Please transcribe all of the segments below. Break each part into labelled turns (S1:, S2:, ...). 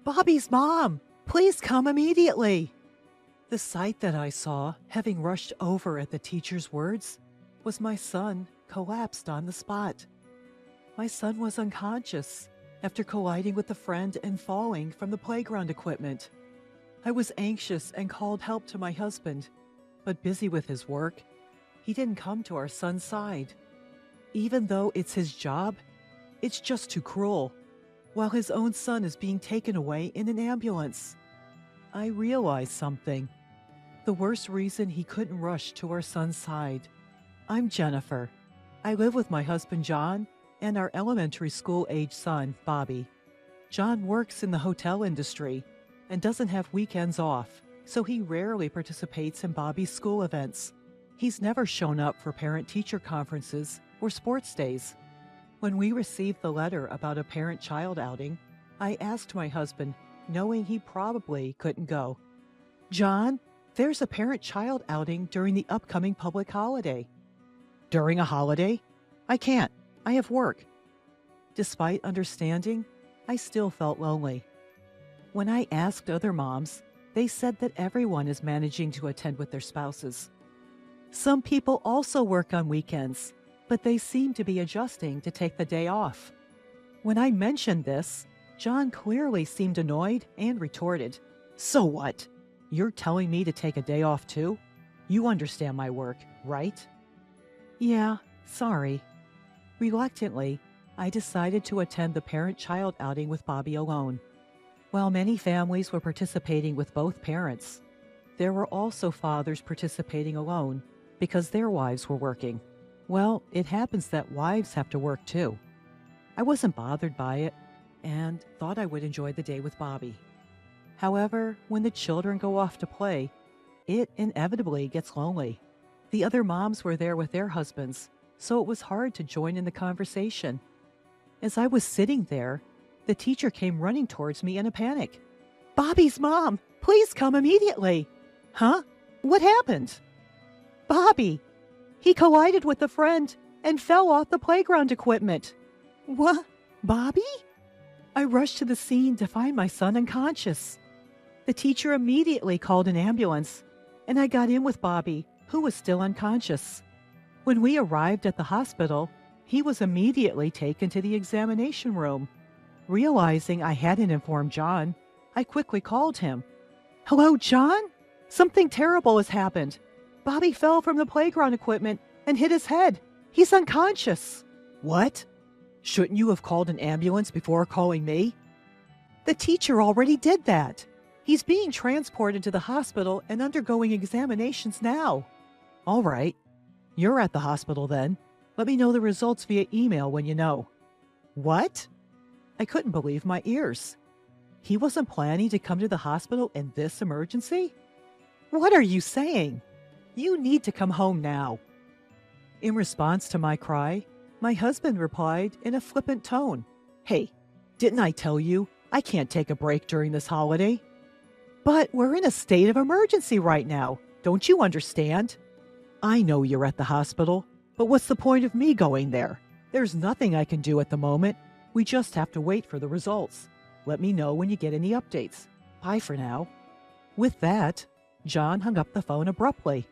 S1: Bobby's mom! Please come immediately! The sight that I saw, having rushed over at the teacher's words, was my son collapsed on the spot. My son was unconscious after colliding with a friend and falling from the playground equipment. I was anxious and called help to my husband, but busy with his work, he didn't come to our son's side. Even though it's his job, it's just too cruel, while his own son is being taken away in an ambulance. I realized something. The worst reason he couldn't rush to our son's side. I'm Jennifer. I live with my husband John and our elementary school-age son, Bobby. John works in the hotel industry and doesn't have weekends off, so he rarely participates in Bobby's school events. He's never shown up for parent-teacher conferences or sports days. When we received the letter about a parent-child outing, I asked my husband, knowing he probably couldn't go, "John, there's a parent-child outing during the upcoming public holiday." "During a holiday? I can't. I have work." Despite understanding, I still felt lonely. When I asked other moms, they said that everyone is managing to attend with their spouses. Some people also work on weekends, but they seem to be adjusting to take the day off. When I mentioned this, John clearly seemed annoyed and retorted, "So what? You're telling me to take a day off too? You understand my work, right?" "Yeah, sorry." Reluctantly, I decided to attend the parent-child outing with Bobby alone. While many families were participating with both parents, there were also fathers participating alone because their wives were working. Well, it happens that wives have to work too. I wasn't bothered by it and thought I would enjoy the day with Bobby. However, when the children go off to play, it inevitably gets lonely. The other moms were there with their husbands, so it was hard to join in the conversation. As I was sitting there, the teacher came running towards me in a panic. "Bobby's mom, please come immediately." "Huh? What happened?" "Bobby. He collided with a friend and fell off the playground equipment." "What? Bobby?" I rushed to the scene to find my son unconscious. The teacher immediately called an ambulance, and I got in with Bobby, who was still unconscious. When we arrived at the hospital, he was immediately taken to the examination room. Realizing I hadn't informed John, I quickly called him. "Hello, John? Something terrible has happened. Bobby fell from the playground equipment and hit his head. He's unconscious." "What? Shouldn't you have called an ambulance before calling me?" "The teacher already did that. He's being transported to the hospital and undergoing examinations now." "All right. You're at the hospital then. Let me know the results via email when you know." "What?" I couldn't believe my ears. He wasn't planning to come to the hospital in this emergency? "What are you saying? You need to come home now." In response to my cry, my husband replied in a flippant tone, "Hey, didn't I tell you I can't take a break during this holiday?" "But we're in a state of emergency right now. Don't you understand?" "I know you're at the hospital, but what's the point of me going there? There's nothing I can do at the moment. We just have to wait for the results. Let me know when you get any updates. Bye for now." With that, John hung up the phone abruptly.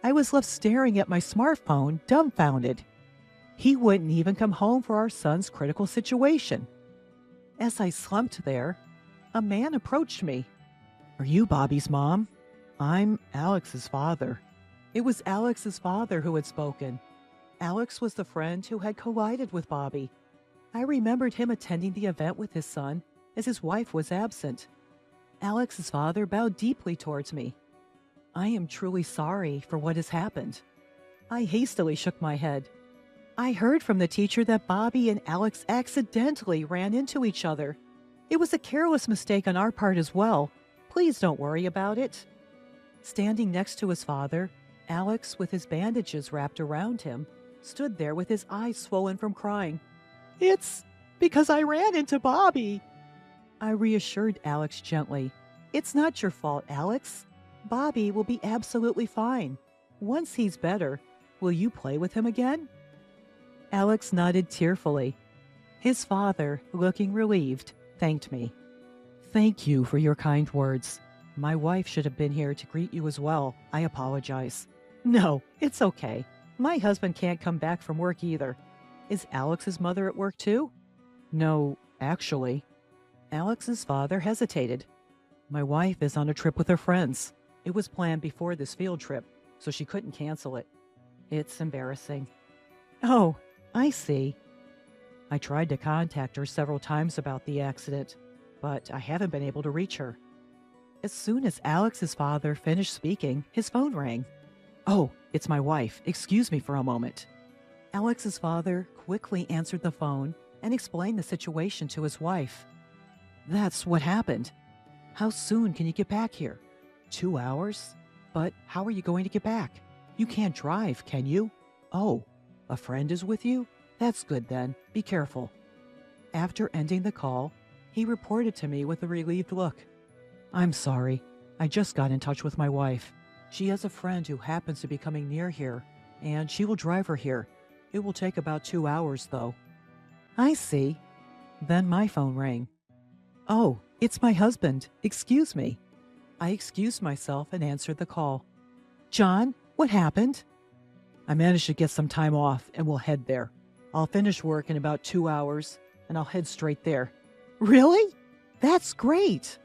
S1: I was left staring at my smartphone, dumbfounded. He wouldn't even come home for our son's critical situation. As I slumped there, a man approached me. "Are you Bobby's mom? I'm Alex's father." It was Alex's father who had spoken. Alex was the friend who had collided with Bobby. I remembered him attending the event with his son as his wife was absent. Alex's father bowed deeply towards me. "I am truly sorry for what has happened." I hastily shook my head. "I heard from the teacher that Bobby and Alex accidentally ran into each other. It was a careless mistake on our part as well. Please don't worry about it." Standing next to his father, Alex, with his bandages wrapped around him, stood there with his eyes swollen from crying. "It's because I ran into Bobby." I reassured Alex gently. "It's not your fault, Alex. Bobby will be absolutely fine. Once he's better, will you play with him again?" Alex nodded tearfully. His father, looking relieved, thanked me. Thank you for your kind words. My wife should have been here to greet you as well. I apologize. No, it's okay. My husband can't come back from work either. Is Alex's mother at work too? No, actually. Alex's father hesitated. My wife is on a trip with her friends. It was planned before this field trip, so she couldn't cancel it. It's embarrassing. Oh, I see. I tried to contact her several times about the accident, but I haven't been able to reach her. As soon as Alex's father finished speaking, his phone rang. Oh, it's my wife. Excuse me for a moment. Alex's father quickly answered the phone and explained the situation to his wife. That's what happened. How soon can you get back here? 2 hours? But how are you going to get back? You can't drive, can you? Oh, a friend is with you? That's good then. Be careful. After ending the call, he reported to me with a relieved look. I'm sorry. I just got in touch with my wife. She has a friend who happens to be coming near here, and she will drive her here. It will take about 2 hours, though. I see. Then my phone rang. Oh, it's my husband. Excuse me. I excused myself and answered the call. John, what happened? I managed to get some time off and we'll head there. I'll finish work in about 2 hours and I'll head straight there. Really? That's great.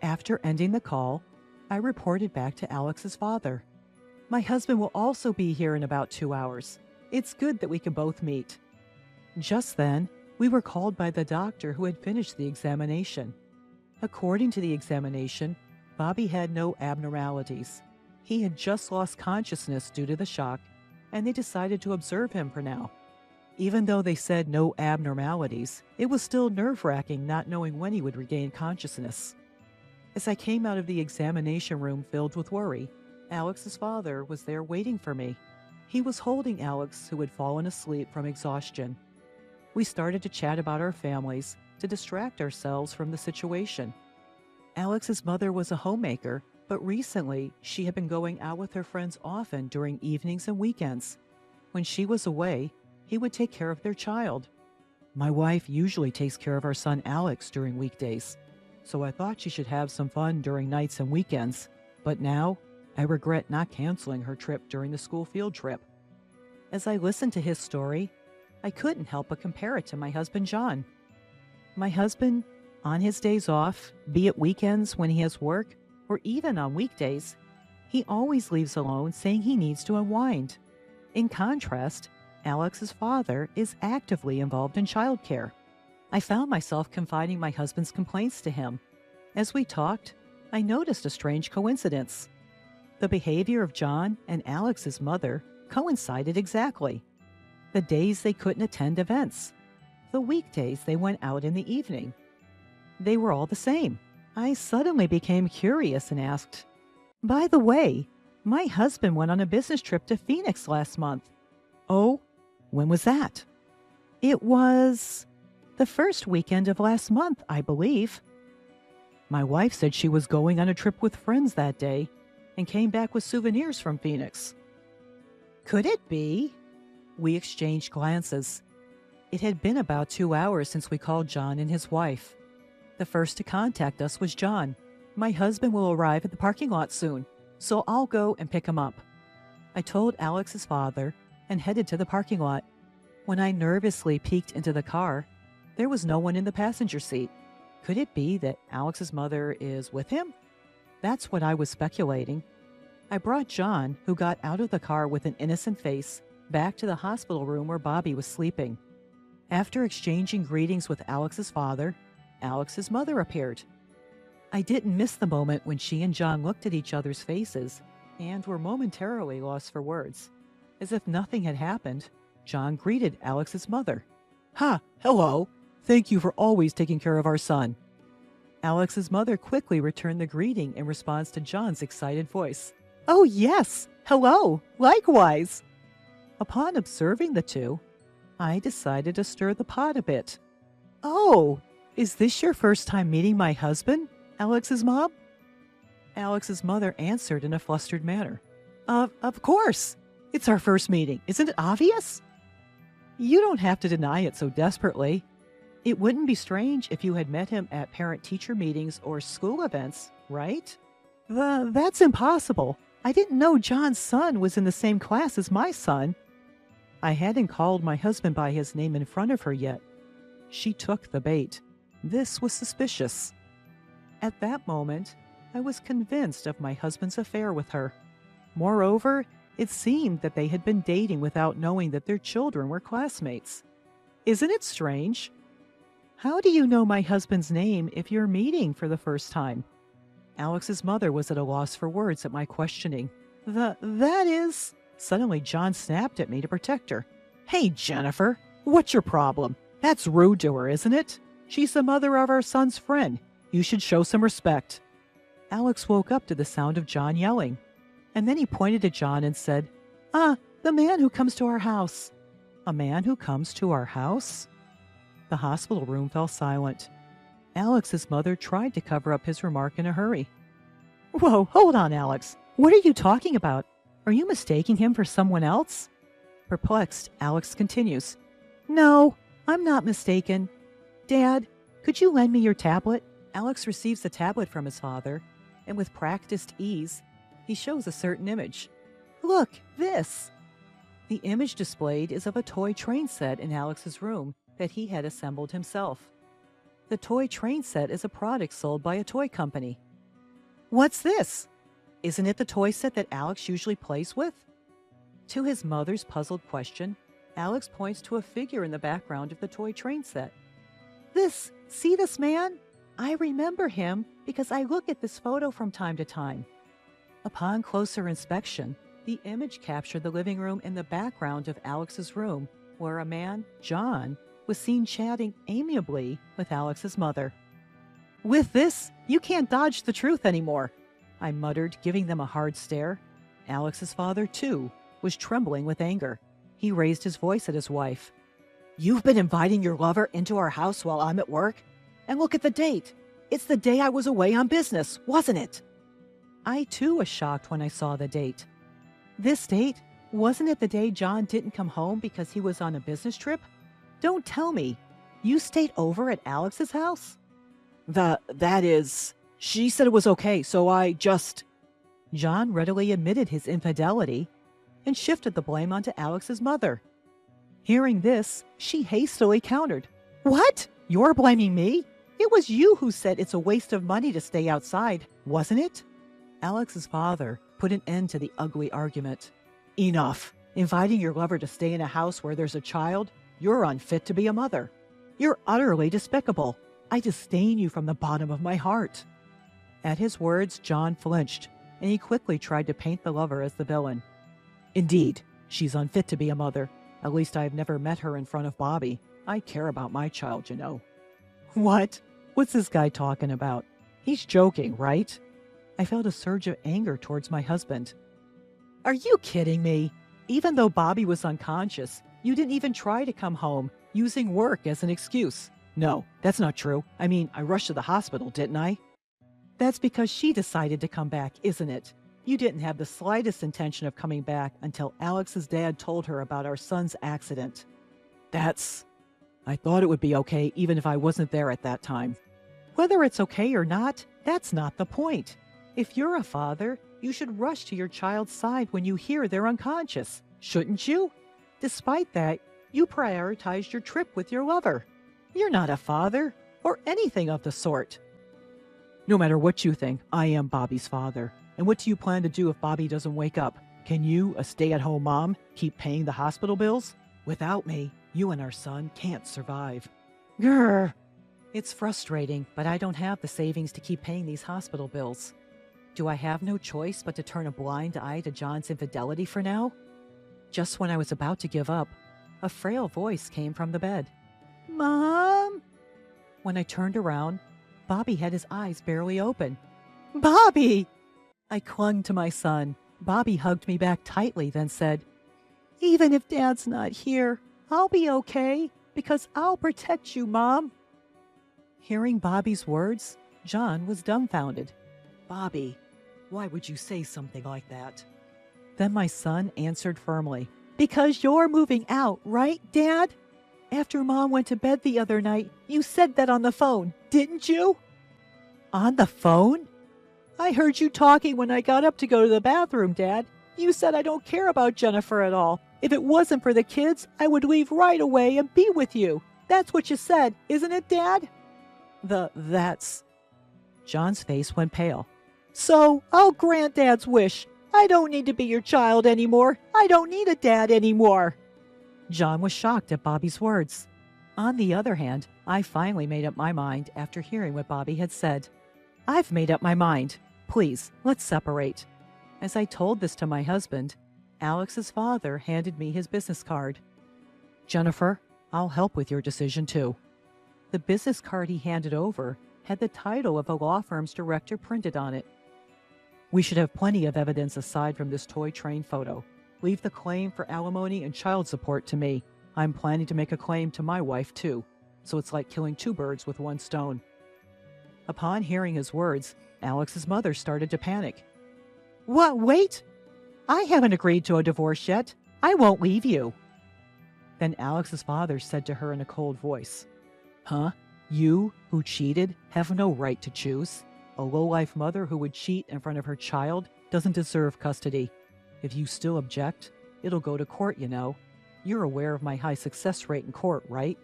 S1: After ending the call, I reported back to Alex's father. My husband will also be here in about 2 hours. It's good that we can both meet. Just then, we were called by the doctor who had finished the examination. According to the examination, Bobby had no abnormalities. He had just lost consciousness due to the shock, and they decided to observe him for now. Even though they said no abnormalities, it was still nerve-wracking not knowing when he would regain consciousness. As I came out of the examination room filled with worry, Alex's father was there waiting for me. He was holding Alex, who had fallen asleep from exhaustion. We started to chat about our families to distract ourselves from the situation. Alex's mother was a homemaker, but recently she had been going out with her friends often during evenings and weekends. When she was away, he would take care of their child. My wife usually takes care of our son Alex during weekdays, so I thought she should have some fun during nights and weekends, but now I regret not canceling her trip during the school field trip. As I listened to his story, I couldn't help but compare it to my husband John. My husband, on his days off, be it weekends when he has work, or even on weekdays, he always leaves alone saying he needs to unwind. In contrast, Alex's father is actively involved in childcare. I found myself confiding my husband's complaints to him. As we talked, I noticed a strange coincidence. The behavior of John and Alex's mother coincided exactly. The days they couldn't attend events. The weekdays they went out in the evening. They were all the same. I suddenly became curious and asked, "By the way, my husband went on a business trip to Phoenix last month." "Oh, when was that?" "It was the first weekend of last month, I believe." My wife said she was going on a trip with friends that day and came back with souvenirs from Phoenix. Could it be? We exchanged glances. It had been about 2 hours since we called John and his wife. The first to contact us was John. My husband will arrive at the parking lot soon, so I'll go and pick him up. I told Alex's father and headed to the parking lot. When I nervously peeked into the car, there was no one in the passenger seat. Could it be that Alex's mother is with him? That's what I was speculating. I brought John, who got out of the car with an innocent face, back to the hospital room where Bobby was sleeping. After exchanging greetings with Alex's father, Alex's mother appeared. I didn't miss the moment when she and John looked at each other's faces and were momentarily lost for words. As if nothing had happened, John greeted Alex's mother. "Ha, hello. Thank you for always taking care of our son." Alex's mother quickly returned the greeting in response to John's excited voice. "Oh yes, hello, likewise." Upon observing the two, I decided to stir the pot a bit. "Oh, is this your first time meeting my husband, Alex's mom?" Alex's mother answered in a flustered manner. Of course. It's our first meeting. Isn't it obvious?" "You don't have to deny it so desperately." It wouldn't be strange if you had met him at parent-teacher meetings or school events, right? That's impossible. I didn't know John's son was in the same class as my son. I hadn't called my husband by his name in front of her yet. She took the bait. This was suspicious. At that moment, I was convinced of my husband's affair with her. Moreover, it seemed that they had been dating without knowing that their children were classmates. Isn't it strange? How do you know my husband's name if you're meeting for the first time? Alex's mother was at a loss for words at my questioning. That is... Suddenly, John snapped at me to protect her. Hey, Jennifer, what's your problem? That's rude to her, isn't it? She's the mother of our son's friend. You should show some respect. Alex woke up to the sound of John yelling. And then he pointed at John and said, the man who comes to our house. A man who comes to our house? The hospital room fell silent. Alex's mother tried to cover up his remark in a hurry. Whoa, hold on, Alex. What are you talking about? Are you mistaking him for someone else? Perplexed, Alex continues. No, I'm not mistaken. Dad, could you lend me your tablet? Alex receives the tablet from his father, and with practiced ease, he shows a certain image. Look, this! The image displayed is of a toy train set in Alex's room that he had assembled himself. The toy train set is a product sold by a toy company. What's this? Isn't it the toy set that Alex usually plays with? To his mother's puzzled question, Alex points to a figure in the background of the toy train set. See this man? I remember him because I look at this photo from time to time. Upon closer inspection, the image captured the living room in the background of Alex's room, where a man, John, was seen chatting amiably with Alex's mother. With this, you can't dodge the truth anymore, I muttered, giving them a hard stare. Alex's father, too, was trembling with anger. He raised his voice at his wife. You've been inviting your lover into our house while I'm at work? And look at the date. It's the day I was away on business, wasn't it? I, too, was shocked when I saw the date. This date? Wasn't it the day John didn't come home because he was on a business trip? Don't tell me. You stayed over at Alex's house? That is... She said it was okay, so I just... John readily admitted his infidelity and shifted the blame onto Alex's mother. Hearing this, she hastily countered. What? You're blaming me? It was you who said it's a waste of money to stay outside, wasn't it? Alex's father put an end to the ugly argument. Enough. Inviting your lover to stay in a house where there's a child? You're unfit to be a mother. You're utterly despicable. I disdain you from the bottom of my heart. At his words, John flinched, and he quickly tried to paint the lover as the villain. Indeed, she's unfit to be a mother. At least I've never met her in front of Bobby. I care about my child, you know. What? What's this guy talking about? He's joking, right? I felt a surge of anger towards my husband. Are you kidding me? Even though Bobby was unconscious, you didn't even try to come home, using work as an excuse. No, that's not true. I mean, I rushed to the hospital, didn't I? That's because she decided to come back, isn't it? You didn't have the slightest intention of coming back until Alex's dad told her about our son's accident. I thought it would be okay even if I wasn't there at that time. Whether it's okay or not, that's not the point. If you're a father, you should rush to your child's side when you hear they're unconscious, shouldn't you? Despite that, you prioritized your trip with your lover. You're not a father, or anything of the sort. No matter what you think, I am Bobby's father. And what do you plan to do if Bobby doesn't wake up? Can you, a stay-at-home mom, keep paying the hospital bills? Without me, you and our son can't survive. Grr! It's frustrating, but I don't have the savings to keep paying these hospital bills. Do I have no choice but to turn a blind eye to John's infidelity for now? Just when I was about to give up, a frail voice came from the bed. Mom? When I turned around, Bobby had his eyes barely open. Bobby! I clung to my son. Bobby hugged me back tightly, then said, Even if Dad's not here, I'll be okay, because I'll protect you, Mom. Hearing Bobby's words, John was dumbfounded. Bobby, why would you say something like that? Then my son answered firmly, Because you're moving out, right, Dad? After Mom went to bed the other night, you said that on the phone, didn't you? On the phone? I heard you talking when I got up to go to the bathroom, Dad. You said I don't care about Jennifer at all. If it wasn't for the kids, I would leave right away and be with you. That's what you said, isn't it, Dad? That's... John's face went pale. So, I'll grant Dad's wish. I don't need to be your child anymore. I don't need a dad anymore. John was shocked at Bobby's words. On the other hand, I finally made up my mind after hearing what Bobby had said. I've made up my mind. Please, let's separate. As I told this to my husband, Alex's father handed me his business card. Jennifer, I'll help with your decision too. The business card he handed over had the title of a law firm's director printed on it. We should have plenty of evidence aside from this toy train photo. Leave the claim for alimony and child support to me. I'm planning to make a claim to my wife too, so it's like killing two birds with one stone. Upon hearing his words, Alex's mother started to panic. What? Wait! I haven't agreed to a divorce yet. I won't leave you. Then Alex's father said to her in a cold voice, Huh? You, who cheated, have no right to choose. A low-life mother who would cheat in front of her child doesn't deserve custody. If you still object, it'll go to court, you know. You're aware of my high success rate in court, right?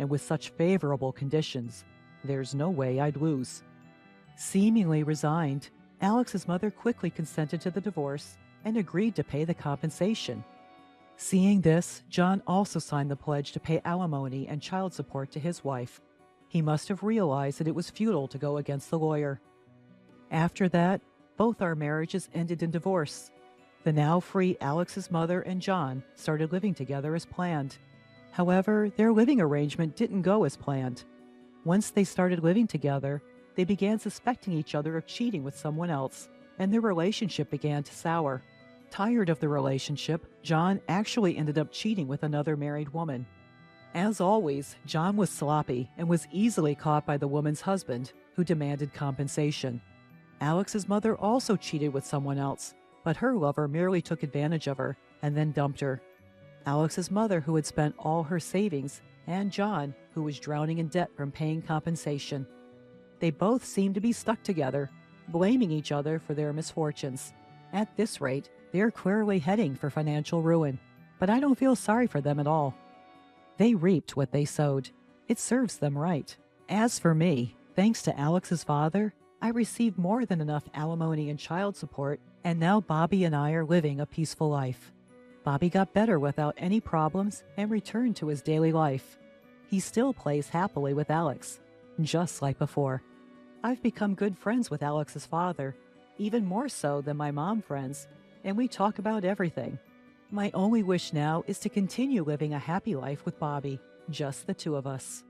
S1: And with such favorable conditions, there's no way I'd lose. Seemingly resigned, Alex's mother quickly consented to the divorce and agreed to pay the compensation. Seeing this, John also signed the pledge to pay alimony and child support to his wife. He must have realized that it was futile to go against the lawyer. After that, both our marriages ended in divorce. The now free Alex's mother and John started living together as planned. However, their living arrangement didn't go as planned. Once they started living together, they began suspecting each other of cheating with someone else, and their relationship began to sour. Tired of the relationship, John actually ended up cheating with another married woman. As always, John was sloppy and was easily caught by the woman's husband, who demanded compensation. Alex's mother also cheated with someone else, but her lover merely took advantage of her and then dumped her. Alex's mother, who had spent all her savings, and John, who was drowning in debt from paying compensation. They both seemed to be stuck together, blaming each other for their misfortunes. At this rate, they're clearly heading for financial ruin, but I don't feel sorry for them at all. They reaped what they sowed. It serves them right. As for me, thanks to Alex's father, I received more than enough alimony and child support, and now Bobby and I are living a peaceful life. Bobby got better without any problems and returned to his daily life. He still plays happily with Alex, just like before. I've become good friends with Alex's father, even more so than my mom friends, and we talk about everything. My only wish now is to continue living a happy life with Bobby, just the two of us.